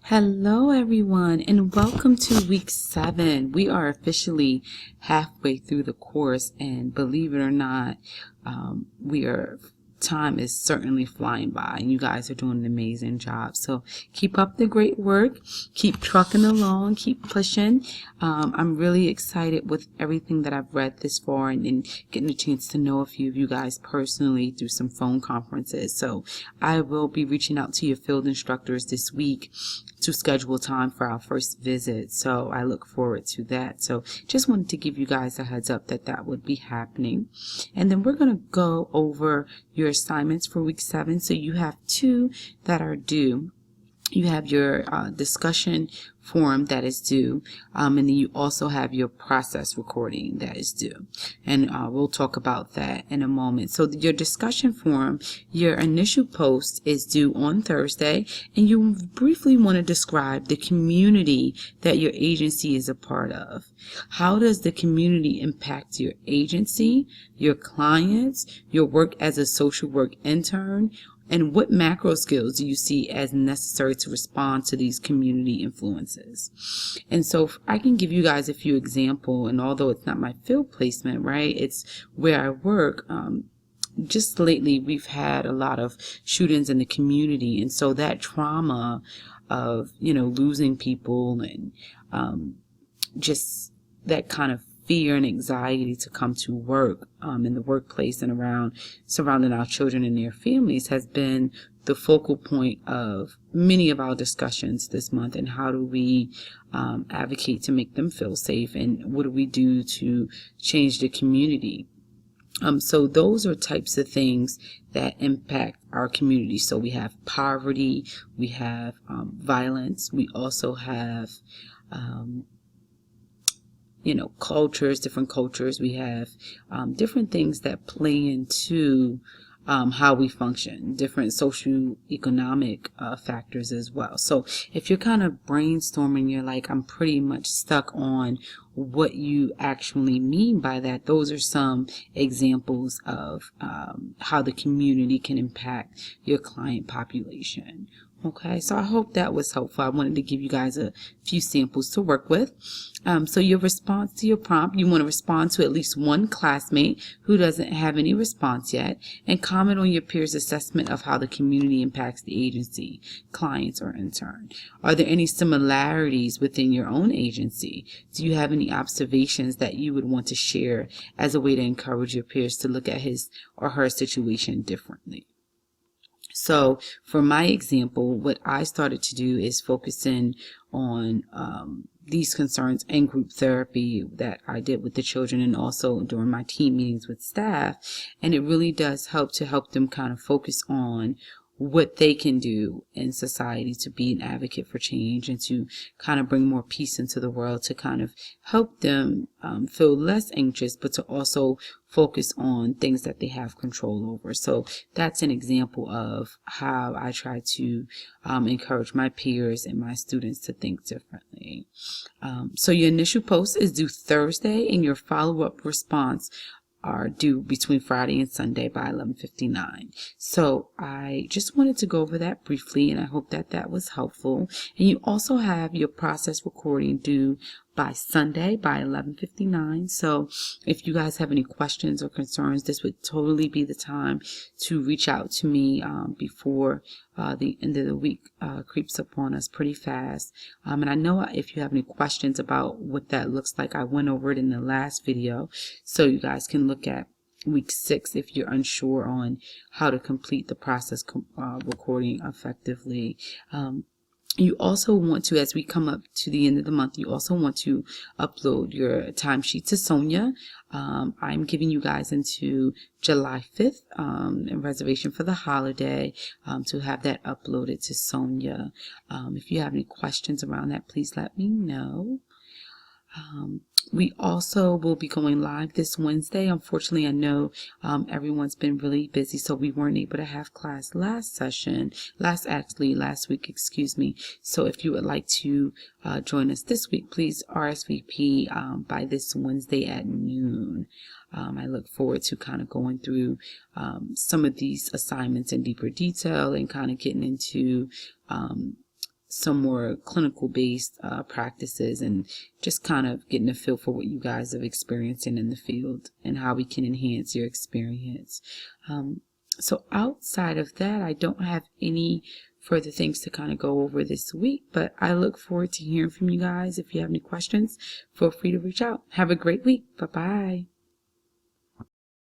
Hello, everyone, and welcome to week 7. We are officially halfway through the course, and believe it or not, time is certainly flying by, and you guys are doing an amazing job. So keep up the great work, keep trucking along, keep pushing. I'm really excited with everything that I've read this far, and getting a chance to know a few of you guys personally through some phone conferences. So I will be reaching out to your field instructors this week to schedule time for our first visit. So I look forward to that. So just wanted to give you guys a heads up that would be happening. And then we're going to go over your assignments for week 7. So you have 2 that are due. You have your discussion form that is due, and then you also have your process recording that is due, and we'll talk about that in a moment. So your discussion form, your initial post is due on Thursday, and you briefly want to describe the community that your agency is a part of. How does the community impact your agency, your clients, your work as a social work intern? And what macro skills do you see as necessary to respond to these community influences? And so I can give you guys a few examples, and although it's not my field placement, right, it's where I work. Just lately, we've had a lot of shootings in the community, and so that trauma of, losing people and just that kind of fear and anxiety to come to work in the workplace and around surrounding our children and their families has been the focal point of many of our discussions this month. And how do we advocate to make them feel safe, and what do we do to change the community? So those are types of things that impact our community. So we have poverty, we have violence, we also have cultures, different cultures. We have different things that play into how we function, different socioeconomic factors as well. So if you're kind of brainstorming, you're like, I'm pretty much stuck on what you actually mean by that. Those are some examples of how the community can impact your client population. Okay, so I hope that was helpful. I wanted to give you guys a few samples to work with. So your response to your prompt, you want to respond to at least one classmate who doesn't have any response yet, and comment on your peers' assessment of how the community impacts the agency, clients, or intern. Are there any similarities within your own agency? Do you have any observations that you would want to share as a way to encourage your peers to look at his or her situation differently? So for my example, what I started to do is focus in on these concerns in group therapy that I did with the children, and also during my team meetings with staff. And it really does help them kind of focus on what they can do in society to be an advocate for change, and to kind of bring more peace into the world, to kind of help them feel less anxious, but to also focus on things that they have control over. So that's an example of how I try to encourage my peers and my students to think differently. So your initial post is due Thursday, and your follow-up response are due between Friday and Sunday by 11:59. So I just wanted to go over that briefly, and I hope that was helpful. And you also have your process recording due by Sunday by 11:59. So if you guys have any questions or concerns, this would totally be the time to reach out to me before the end of the week creeps upon us pretty fast. And I know if you have any questions about what that looks like, I went over it in the last video, so you guys can look at week 6 if you're unsure on how to complete the process recording effectively. You also want to, as we come up to the end of the month, you also want to upload your timesheet to Sonia. I'm giving you guys into July 5th in reservation for the holiday to have that uploaded to Sonia. If you have any questions around that, please let me know. We also will be going live this Wednesday. Unfortunately, I know everyone's been really busy, so we weren't able to have class last week, excuse me. So if you would like to join us this week, please RSVP by this Wednesday at noon. I look forward to kind of going through some of these assignments in deeper detail, and kind of getting into some more clinical based practices, and just kind of getting a feel for what you guys have experienced in the field and how we can enhance your experience. So outside of that, I don't have any further things to kind of go over this week, but I look forward to hearing from you guys. If you have any questions, feel free to reach out. Have a great week. Bye-bye.